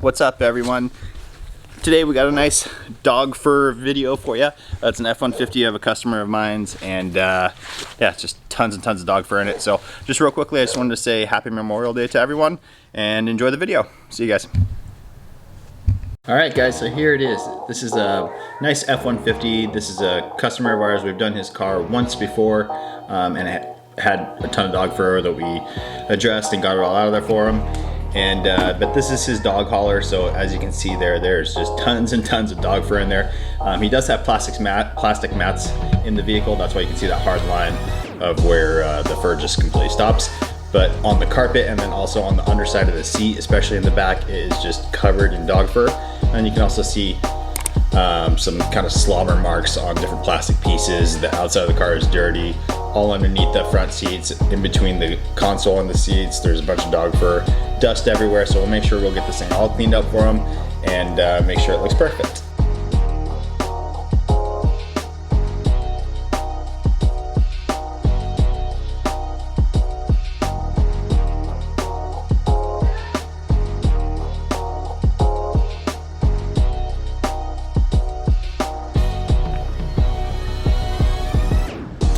What's up, everyone? Today we got a nice dog fur video for you. That's an F-150 of a customer of mine's, and yeah, it's just tons and tons of dog fur in it. So just real quickly, I just wanted to say Happy Memorial Day to everyone and enjoy the video. See you guys. Alright guys, so here it is. This is a nice F-150. This is a customer of ours. We've done his car once before, and it had a ton of dog fur that we addressed and got it all out of there for him. And but this is his dog hauler, so as you can see there's just tons and tons of dog fur in there. He does have plastic mats in the vehicle. That's why you can see that hard line of where the fur just completely stops. But on the carpet and then also on the underside of the seat, especially in the back, it is just covered in dog fur. And you can also see some kind of slobber marks on different plastic pieces. The outside of the car is dirty. All underneath the front seats, in between the console and the seats, there's a bunch of dog fur, dust everywhere. So we'll make sure we'll get this thing all cleaned up for him and make sure it looks perfect.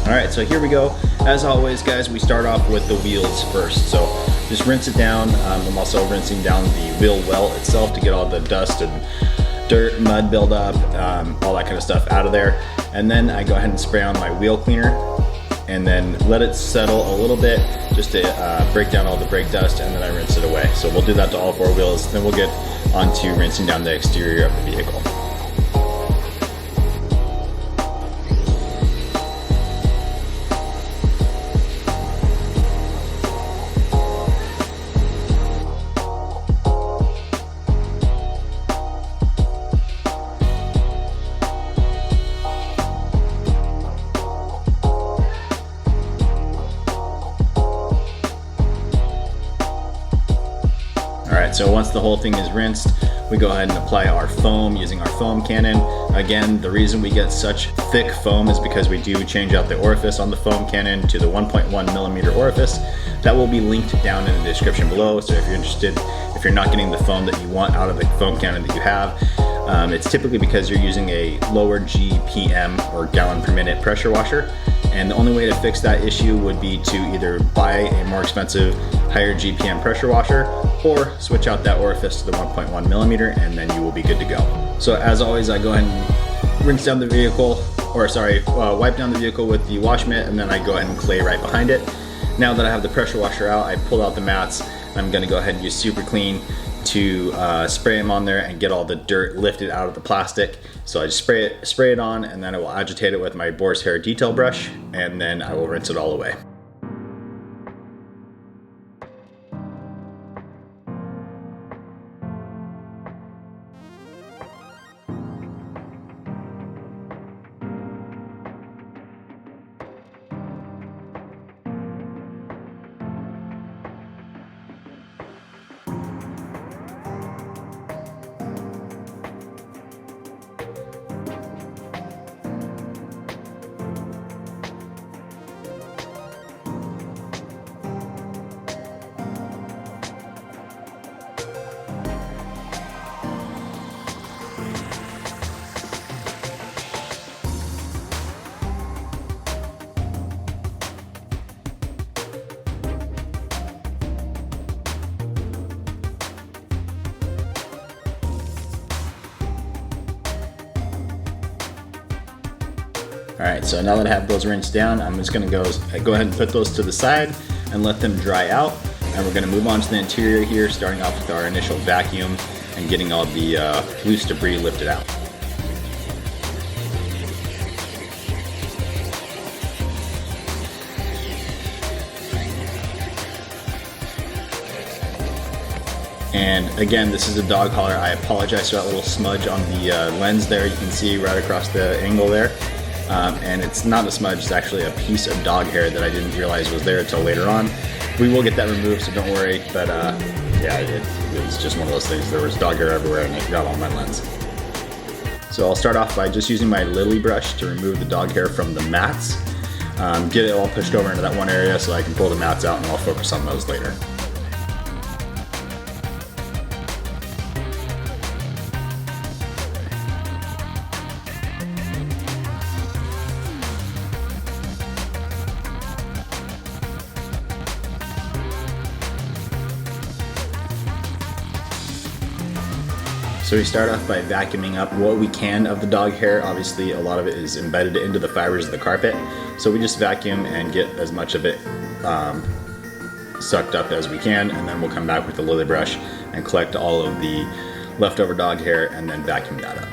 Alright, so here we go. As always, guys, we start off with the wheels first. So just rinse it down. I'm also rinsing down the wheel well itself to get all the dust and dirt, mud buildup, all that kind of stuff out of there. And then I go ahead and spray on my wheel cleaner and then let it settle a little bit just to break down all the brake dust, and then I rinse it away. So we'll do that to all four wheels. Then we'll get onto rinsing down the exterior of the vehicle. Alright, so once the whole thing is rinsed, we go ahead and apply our foam using our foam cannon. Again, the reason we get such thick foam is because we do change out the orifice on the foam cannon to the 1.1 millimeter orifice. That will be linked down in the description below, so if you're interested, if you're not getting the foam that you want out of the foam cannon that you have, it's typically because you're using a lower GPM or gallon per minute pressure washer. And the only way to fix that issue would be to either buy a more expensive, higher GPM pressure washer, or switch out that orifice to the 1.1 millimeter, and then you will be good to go. So as always, I go ahead and rinse down the vehicle, or sorry, wipe down the vehicle with the wash mitt, and then I go ahead and clay right behind it. Now that I have the pressure washer out, I pulled out the mats. I'm gonna go ahead and use Super Clean to spray them on there and get all the dirt lifted out of the plastic. So I just spray it on, and then I will agitate it with my boar's hair detail brush, and then I will rinse it all away. Alright, so now that I have those rinsed down, I'm just going to go ahead and put those to the side and let them dry out. And we're going to move on to the interior here, starting off with our initial vacuum and getting all the loose debris lifted out. And again, this is a dog hauler. I apologize for that little smudge on the lens there. You can see right across the angle there. And it's not a smudge, it's actually a piece of dog hair that I didn't realize was there until later on. We will get that removed, so don't worry, but yeah, it was just one of those things. There was dog hair everywhere and it got on my lens. So I'll start off by just using my lily brush to remove the dog hair from the mats. Get it all pushed over into that one area so I can pull the mats out, and I'll focus on those later. So we start off by vacuuming up what we can of the dog hair. Obviously, a lot of it is embedded into the fibers of the carpet. So we just vacuum and get as much of it sucked up as we can, and then we'll come back with the lily brush and collect all of the leftover dog hair and then vacuum that up.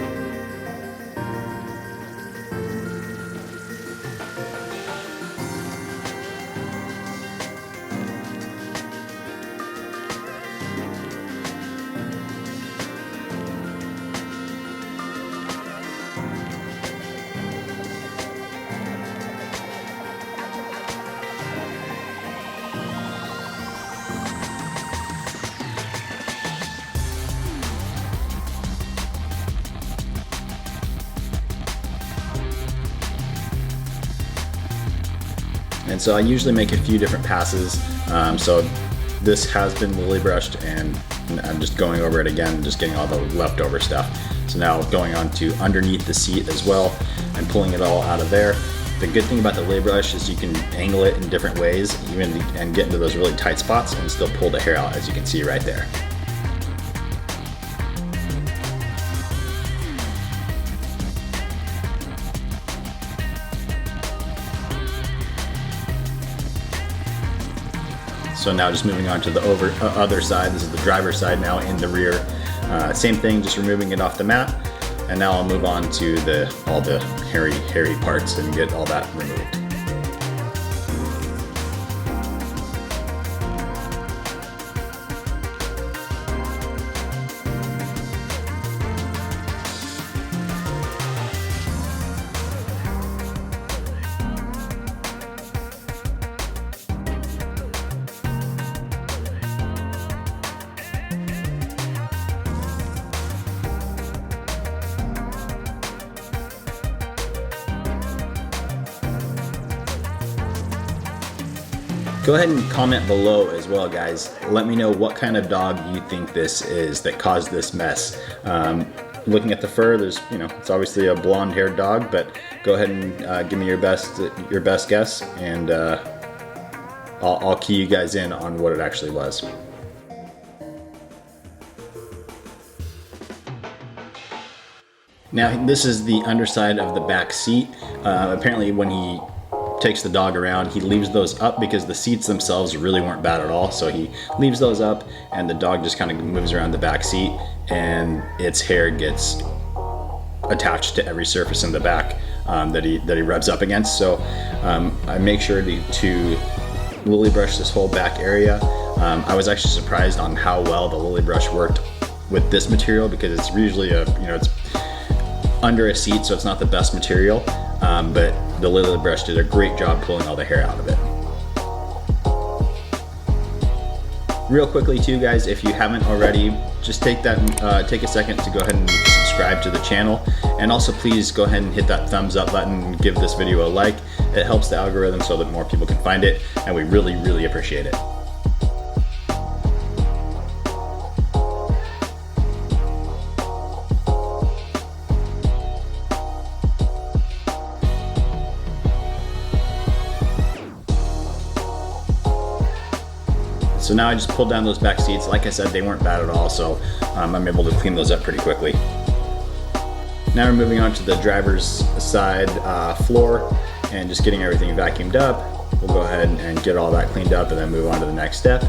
And so I usually make a few different passes. So this has been lily brushed, and I'm just going over it again, just getting all the leftover stuff. So now going on to underneath the seat as well and pulling it all out of there. The good thing about the lily brush is you can angle it in different ways, even and get into those really tight spots and still pull the hair out, as you can see right there. So now just moving on to the other side. This is the driver's side now in the rear. Same thing, just removing it off the mat. And now I'll move on to all the hairy parts and get all that removed. Go ahead and comment below as well, guys. Let me know what kind of dog you think this is that caused this mess. Looking at the fur, there's, it's obviously a blonde-haired dog, but go ahead and give me your best guess, and I'll key you guys in on what it actually was. Now, this is the underside of the back seat. Apparently, when he takes the dog around, he leaves those up because the seats themselves really weren't bad at all. So he leaves those up, and the dog just kind of moves around the back seat, and its hair gets attached to every surface in the back that he rubs up against. So I make sure to lily brush this whole back area. I was actually surprised on how well the lily brush worked with this material, because it's usually it's under a seat, so it's not the best material. But the lily brush did a great job pulling all the hair out of it. Real quickly too, guys, if you haven't already, just take a second to go ahead and subscribe to the channel, and also please go ahead and hit that thumbs up button and give this video a like. It helps the algorithm so that more people can find it, and we really appreciate it. So now I just pulled down those back seats. Like I said, they weren't bad at all, so I'm able to clean those up pretty quickly. Now we're moving on to the driver's side floor and just getting everything vacuumed up. We'll go ahead and get all that cleaned up and then move on to the next step.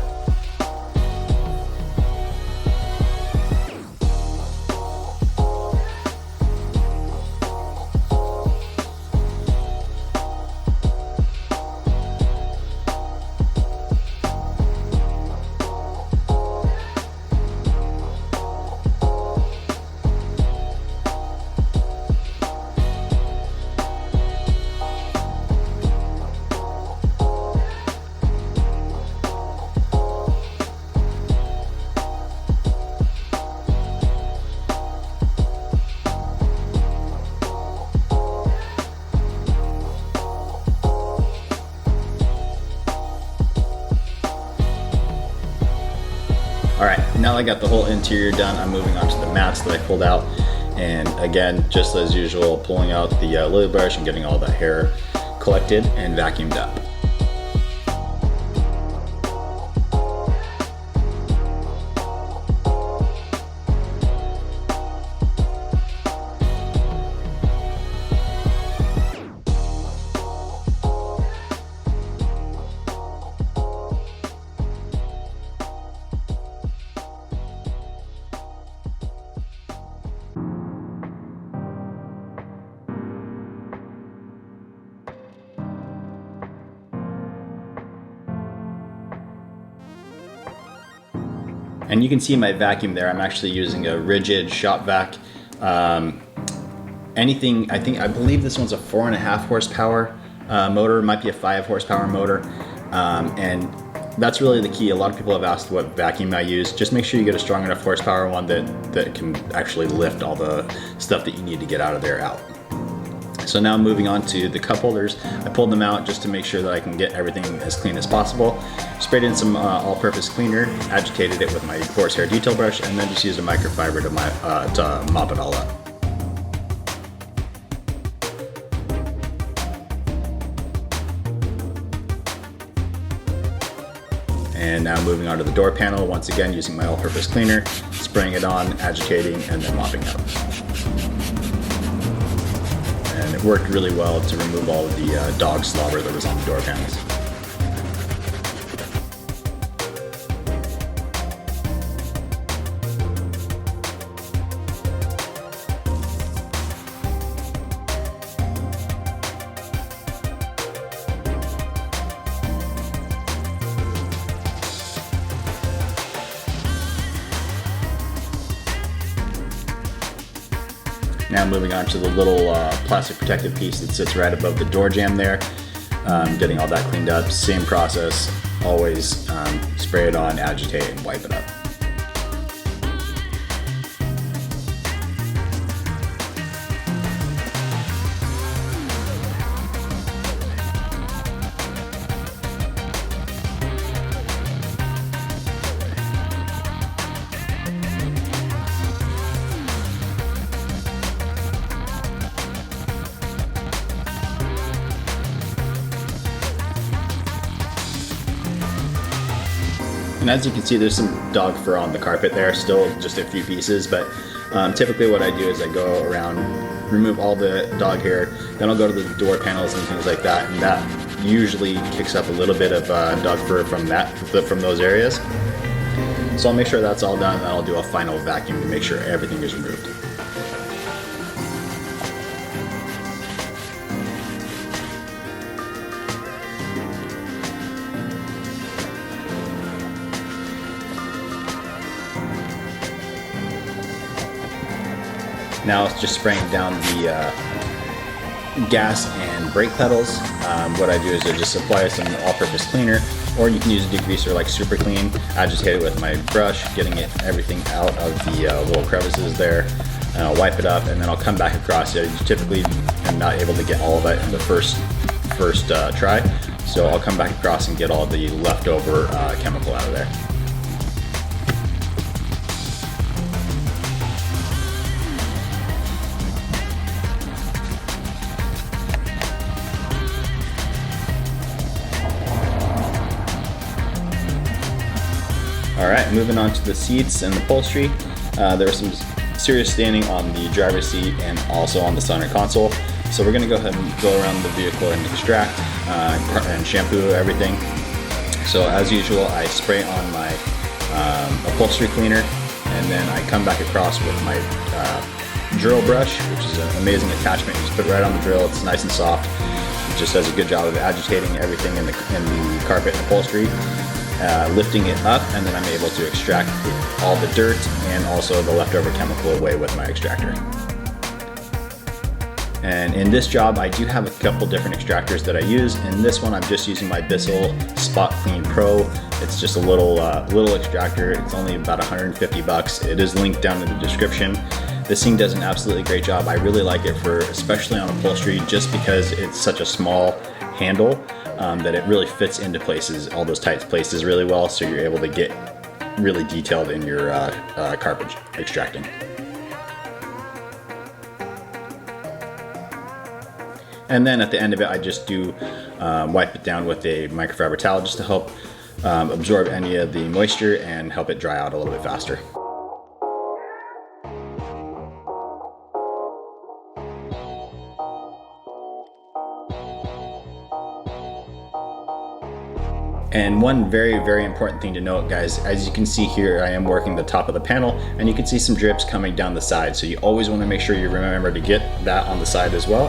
All right, now I got the whole interior done, I'm moving on to the mats that I pulled out. And again, just as usual, pulling out the lily brush and getting all the hair collected and vacuumed up. And you can see my vacuum there. I'm actually using a rigid shop vac. Anything, I believe this one's a 4.5 horsepower motor, it might be a 5 horsepower motor. And that's really the key. A lot of people have asked what vacuum I use. Just make sure you get a strong enough horsepower one that can actually lift all the stuff that you need to get out of there out. So now moving on to the cup holders. I pulled them out just to make sure that I can get everything as clean as possible. Sprayed in some all-purpose cleaner, agitated it with my horsehair detail brush, and then just used a microfiber to mop it all up. And now moving on to the door panel, once again using my all-purpose cleaner, spraying it on, agitating, and then mopping up. And it worked really well to remove all of the dog slobber that was on the door panels. Now moving on to the little plastic protective piece that sits right above the door jamb there. Getting all that cleaned up, same process, always spray it on, agitate, and wipe it up. And as you can see, there's some dog fur on the carpet there, still just a few pieces, but typically what I do is I go around, remove all the dog hair, then I'll go to the door panels and things like that, and that usually kicks up a little bit of dog fur from those areas. So I'll make sure that's all done, and then I'll do a final vacuum to make sure everything is removed. Now it's just spraying down the gas and brake pedals. What I do is I just apply some all-purpose cleaner, or you can use a degreaser like Super Clean, agitate it with my brush, getting everything out of the little crevices there, and I'll wipe it up, and then I'll come back across it. Typically, I'm not able to get all of that in the first try, so I'll come back across and get all the leftover chemical out of there. Alright, moving on to the seats and the upholstery. There was some serious staining on the driver's seat and also on the center console. So we're going to go ahead and go around the vehicle and extract and shampoo everything. So as usual, I spray on my upholstery cleaner, and then I come back across with my drill brush, which is an amazing attachment. You just put it right on the drill, it's nice and soft. It just does a good job of agitating everything in the carpet and upholstery. Lifting it up, and then I'm able to extract all the dirt and also the leftover chemical away with my extractor. And in this job, I do have a couple different extractors that I use. In this one, I'm just using my Bissell Spot Clean Pro. It's just a little extractor. It's only about 150 bucks. It is linked down in the description. This thing does an absolutely great job. I really like it especially on upholstery, just because it's such a small handle. That it really fits into places, all those tight places really well, so you're able to get really detailed in your carpet extracting. And then at the end of it, I just do wipe it down with a microfiber towel just to help absorb any of the moisture and help it dry out a little bit faster. And one very, very important thing to note, guys, as you can see here, I am working the top of the panel, and you can see some drips coming down the side. So you always want to make sure you remember to get that on the side as well,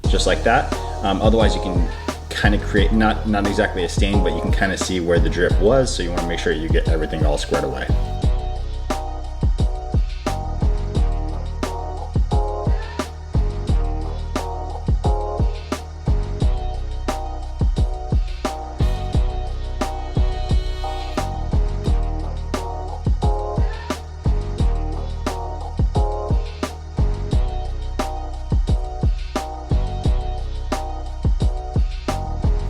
just like that. Otherwise you can kind of create, not exactly a stain, but you can kind of see where the drip was. So you want to make sure you get everything all squared away.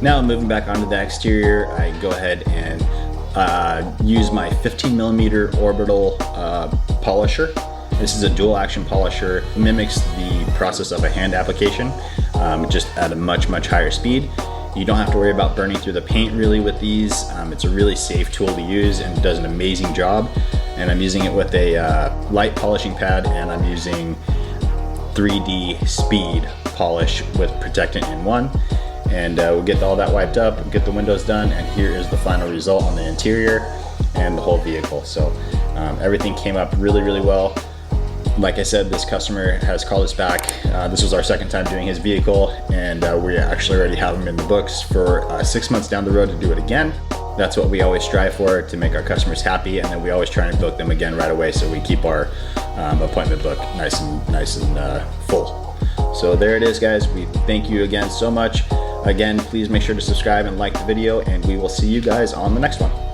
Now moving back onto the exterior, I go ahead and use my 15mm orbital polisher. This is a dual action polisher, mimics the process of a hand application, just at a much higher speed. You don't have to worry about burning through the paint really with these. It's a really safe tool to use and does an amazing job. And I'm using it with a light polishing pad, and I'm using 3D speed polish with protectant in one. And we'll get all that wiped up, get the windows done, and here is the final result on the interior and the whole vehicle. So everything came up really well. Like I said, this customer has called us back. This was our second time doing his vehicle, and we actually already have him in the books for 6 months down the road to do it again. That's what we always strive for, to make our customers happy, and then we always try and book them again right away, so we keep our appointment book nice and full. So there it is, guys. We thank you again so much. Again, please make sure to subscribe and like the video, and we will see you guys on the next one.